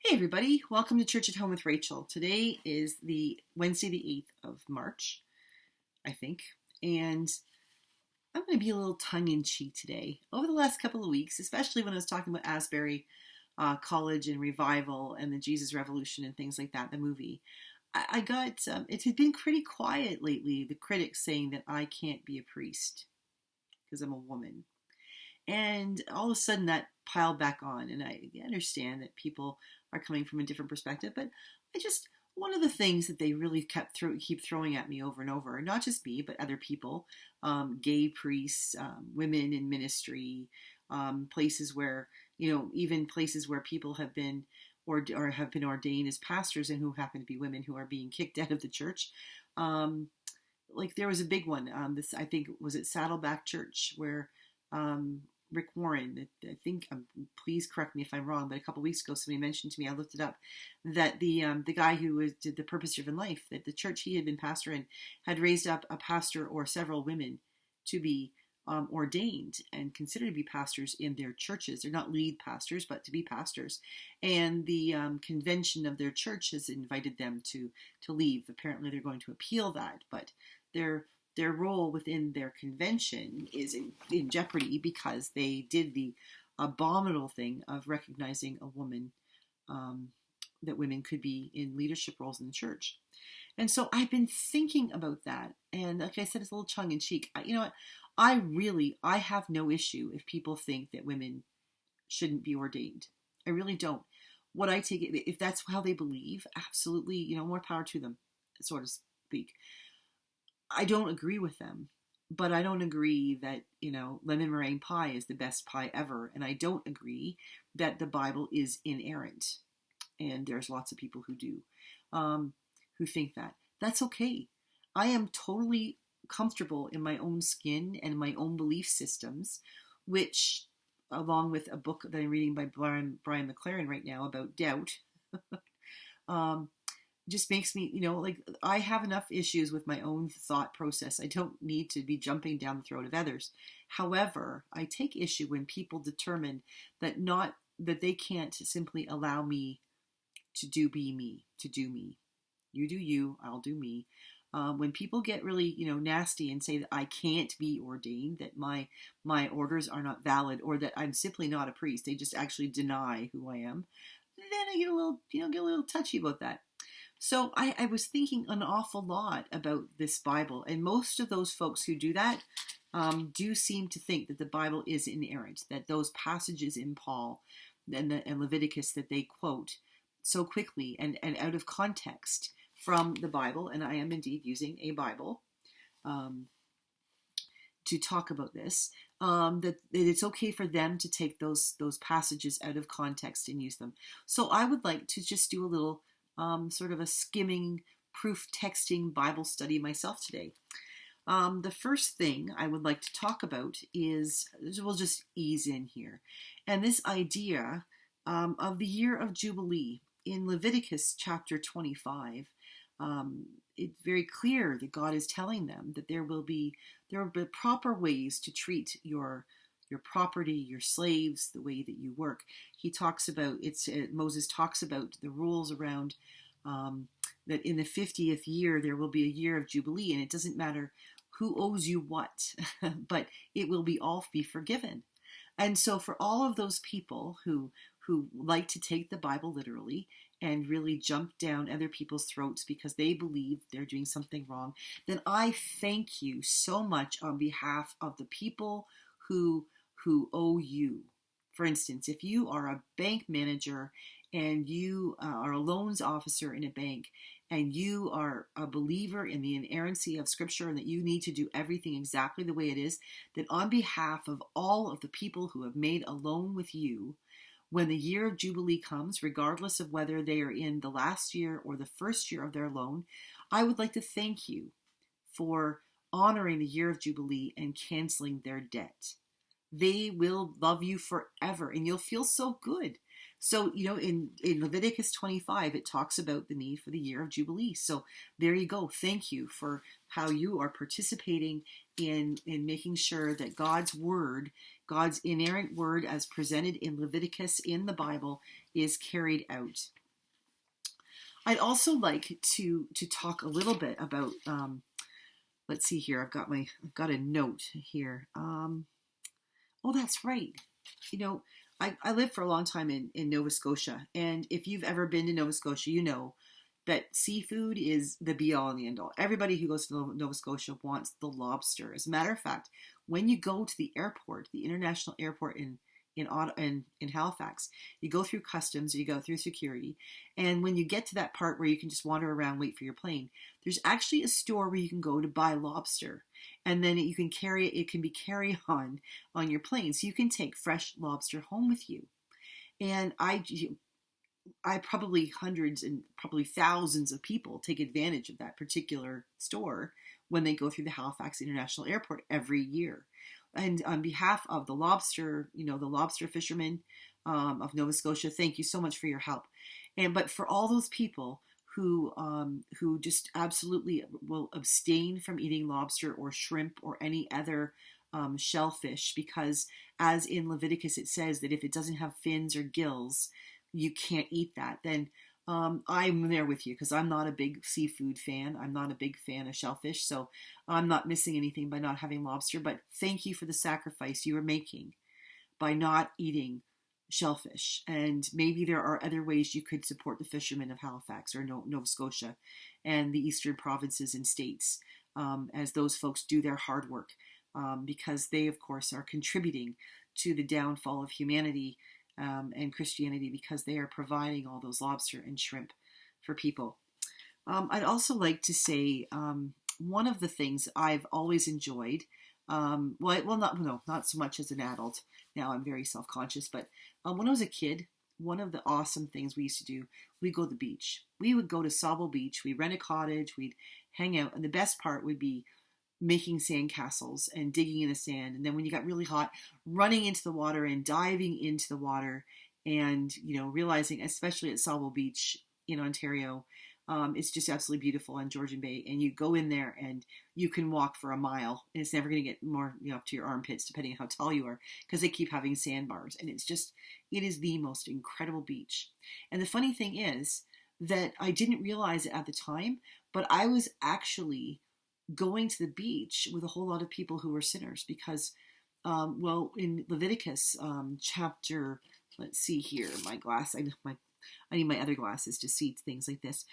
Hey everybody, welcome to Church at Home with Rachael. Today is the Wednesday the 8th of March, I think, and I'm going to be a little tongue-in-cheek today. Over the last couple of weeks, especially when I was talking about Asbury College and Revival and the Jesus Revolution and things like that, the movie, I got, it had been pretty quiet lately, the critics saying that I can't be a priest because I'm a woman. And all of a sudden that piled back on, and I understand that people are coming from a different perspective, but one of the things that they really keep throwing at me over and over, not just me, but other people, gay priests, women in ministry, places where, even places where people have been or have been ordained as pastors and who happen to be women who are being kicked out of the church. Like there was a big one, this, I think, was at Saddleback Church where, Rick Warren, I think, please correct me if I'm wrong, but a couple of weeks ago somebody mentioned to me, I looked it up, that the guy who did the Purpose Driven Life, that the church he had been pastor in had raised up a pastor or several women to be ordained and considered to be pastors in their churches. They're not lead pastors, but to be pastors. And the convention of their church has invited them to leave. Apparently they're going to appeal that, but their role within their convention is in jeopardy because they did the abominable thing of recognizing a woman, that women could be in leadership roles in the church. And so I've been thinking about that. And like I said, it's a little tongue in cheek. You know what? I have no issue if people think that women shouldn't be ordained. I really don't. What I take it, if that's how they believe, absolutely, more power to them, so to speak. I don't agree with them, but I don't agree that, lemon meringue pie is the best pie ever. And I don't agree that the Bible is inerrant. And there's lots of people who do, who think that. That's okay. I am totally comfortable in my own skin and my own belief systems, which, along with a book that I'm reading by Brian McLaren right now about doubt, just makes me, I have enough issues with my own thought process. I don't need to be jumping down the throat of others. However, I take issue when people determine that they can't simply allow me to do me. You do you, I'll do me. When people get really, nasty and say that I can't be ordained, that my orders are not valid, or that I'm simply not a priest, they just actually deny who I am, then I get a little touchy about that. So I was thinking an awful lot about this Bible, and most of those folks who do that do seem to think that the Bible is inerrant, that those passages in Paul and Leviticus that they quote so quickly and out of context from the Bible, and I am indeed using a Bible to talk about this, that it's okay for them to take those passages out of context and use them. So I would like to just do a little sort of a skimming, proof texting Bible study myself today. The first thing I would like to talk about is, we'll just ease in here, and this idea of the year of Jubilee. In Leviticus chapter 25, it's very clear that God is telling them that there will be proper ways to treat your property, your slaves, the way that you work. He talks about Moses talks about the rules around that in the 50th year there will be a year of Jubilee, and it doesn't matter who owes you what, but it will all be forgiven. And so for all of those people who like to take the Bible literally and really jump down other people's throats because they believe they're doing something wrong, then I thank you so much on behalf of the people who owe you. For instance, if you are a bank manager and you are a loans officer in a bank and you are a believer in the inerrancy of Scripture and that you need to do everything exactly the way it is, then on behalf of all of the people who have made a loan with you, when the year of Jubilee comes, regardless of whether they are in the last year or the first year of their loan, I would like to thank you for honoring the year of Jubilee and canceling their debt. They will love you forever and you'll feel so good. So, in Leviticus 25, it talks about the need for the year of Jubilee. So there you go. Thank you for how you are participating in making sure that God's word, God's inerrant word as presented in Leviticus in the Bible, is carried out. I'd also like to talk a little bit about. Let's see here. I've got a note here. Oh, that's right. You know, I lived for a long time in Nova Scotia, and if you've ever been to Nova Scotia, you know that seafood is the be all and the end all. Everybody who goes to Nova Scotia wants the lobster. As a matter of fact, when you go to the airport, the international airport in Halifax, you go through customs, or you go through security, and when you get to that part where you can just wander around, wait for your plane, there's actually a store where you can go to buy lobster, and then you can carry it. It can be carry on your plane, so you can take fresh lobster home with you. And I probably hundreds and probably thousands of people take advantage of that particular store when they go through the Halifax International Airport every year. And on behalf of the lobster fishermen of Nova Scotia, thank you so much for your help. But for all those people who just absolutely will abstain from eating lobster or shrimp or any other shellfish, because as in Leviticus it says that if it doesn't have fins or gills, you can't eat that, then I'm there with you, because I'm not a big seafood fan. I'm not a big fan of shellfish, so I'm not missing anything by not having lobster. But thank you for the sacrifice you are making by not eating shellfish. And maybe there are other ways you could support the fishermen of Halifax or Nova Scotia and the eastern provinces and states as those folks do their hard work, because they, of course, are contributing to the downfall of humanity and Christianity, because they are providing all those lobster and shrimp for people. I'd also like to say one of the things I've always enjoyed, not so much as an adult. Now I'm very self-conscious, but when I was a kid, one of the awesome things we used to do, we'd go to the beach. We would go to Sauble Beach. We'd rent a cottage. We'd hang out, and the best part would be making sand castles and digging in the sand. And then when you got really hot, running into the water and diving into the water, and, realizing, especially at Sauble Beach in Ontario, it's just absolutely beautiful on Georgian Bay. And you go in there and you can walk for a mile, and it's never going to get more, up to your armpits, depending on how tall you are, because they keep having sandbars. And it is the most incredible beach. And the funny thing is that I didn't realize it at the time, but I was actually going to the beach with a whole lot of people who were sinners, because, in Leviticus chapter, let's see here, my glass, I need my other glasses to see things like this.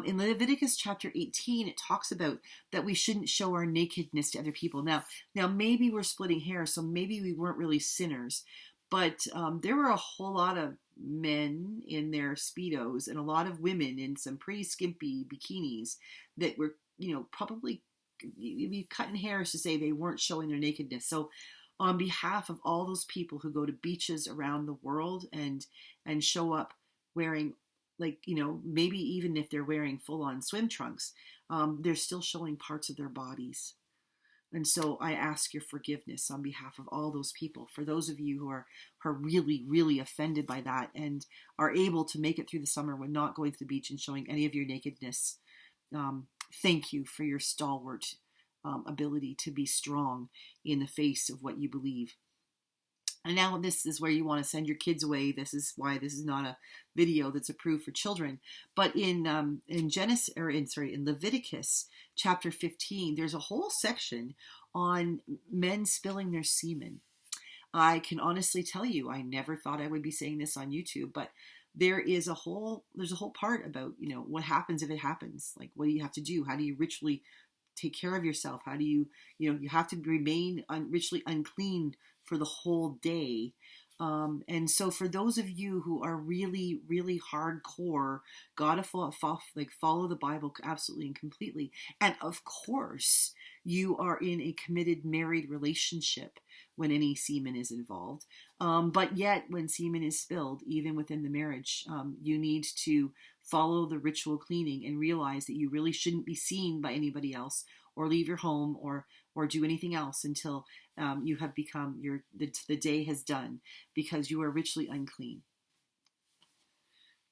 In Leviticus chapter 18, it talks about that we shouldn't show our nakedness to other people. Now maybe we're splitting hairs, so maybe we weren't really sinners, but there were a whole lot of men in their Speedos and a lot of women in some pretty skimpy bikinis that were, probably be cutting hairs to say they weren't showing their nakedness. So on behalf of all those people who go to beaches around the world and show up wearing, maybe even if they're wearing full-on swim trunks, they're still showing parts of their bodies. And so I ask your forgiveness on behalf of all those people. For those of you who are really, really offended by that and are able to make it through the summer when not going to the beach and showing any of your nakedness, thank you for your stalwart ability to be strong in the face of what you believe. And now this is where you want to send your kids away. This is why this is not a video that's approved for children. But in Leviticus chapter 15, there's a whole section on men spilling their semen. I can honestly tell you, I never thought I would be saying this on YouTube, but there's a whole part about, what happens if it happens. Like, what do you have to do? How do you ritually take care of yourself? How do you have to remain ritually unclean for the whole day. And so for those of you who are really, really hardcore, gotta follow the Bible absolutely and completely. And of course, you are in a committed married relationship when any semen is involved. But yet when semen is spilled, even within the marriage, you need to follow the ritual cleaning and realize that you really shouldn't be seen by anybody else or leave your home or do anything else until you have become the day has done, because you are ritually unclean.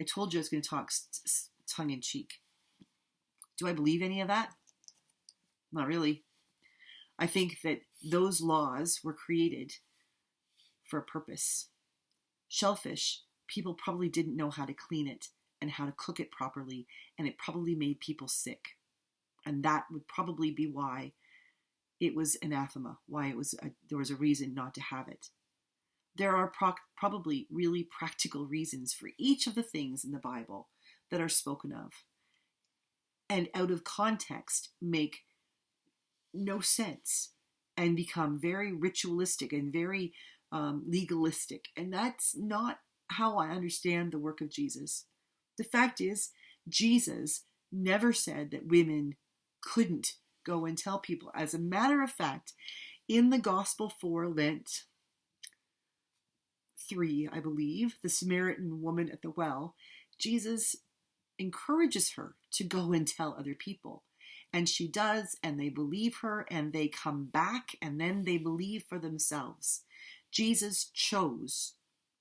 I told you I was going to talk tongue in cheek. Do I believe any of that? Not really. I think that those laws were created for a purpose. Shellfish, people probably didn't know how to clean it and how to cook it properly, and it probably made people sick. And that would probably be why it was anathema, why there was a reason not to have it. There are probably really practical reasons for each of the things in the Bible that are spoken of, and out of context make no sense and become very ritualistic and very legalistic. And that's not how I understand the work of Jesus. The fact is, Jesus never said that women couldn't go and tell people. As a matter of fact, in the Gospel for Lent 3, I believe, the Samaritan woman at the well, Jesus encourages her to go and tell other people. And she does, and they believe her, and they come back, and then they believe for themselves. Jesus chose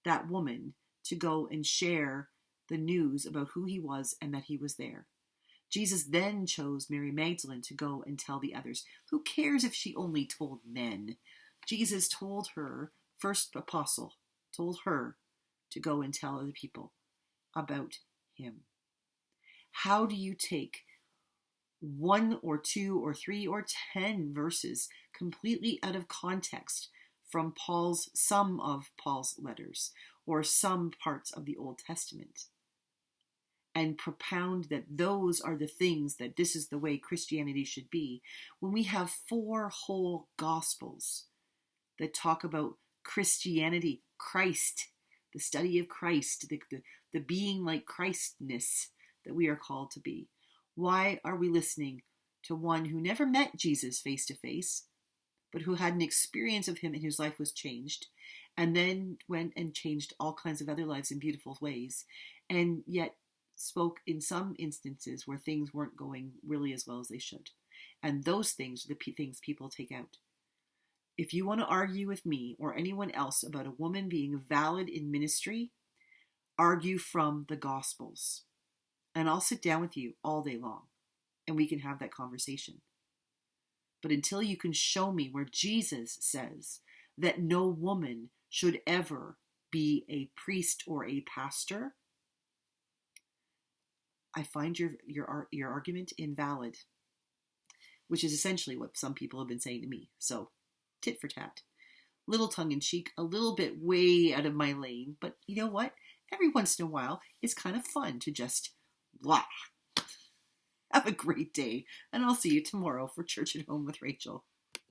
that woman to go and share the news about who he was and that he was there. Jesus then chose Mary Magdalene to go and tell the others. Who cares if she only told men? Jesus told her, first apostle, told her to go and tell other people about him. How do you take 1 or 2 or 3 or 10 verses completely out of context from some of Paul's letters or some parts of the Old Testament and propound that those are the things, that this is the way Christianity should be, when we have 4 whole Gospels that talk about Christianity, Christ, the study of Christ, the being like Christness that we are called to be? Why are we listening to one who never met Jesus face to face, but who had an experience of him and whose life was changed, and then went and changed all kinds of other lives in beautiful ways, and yet spoke in some instances where things weren't going really as well as they should? And those things are the things people take out. If you want to argue with me or anyone else about a woman being valid in ministry, argue from the Gospels. And I'll sit down with you all day long, and we can have that conversation. But until you can show me where Jesus says that no woman should ever be a priest or a pastor, I find your argument invalid, which is essentially what some people have been saying to me. So, tit for tat. Little tongue-in-cheek, a little bit way out of my lane, but you know what? Every once in a while, it's kind of fun to just blah. Have a great day, and I'll see you tomorrow for Church at Home with Rachel.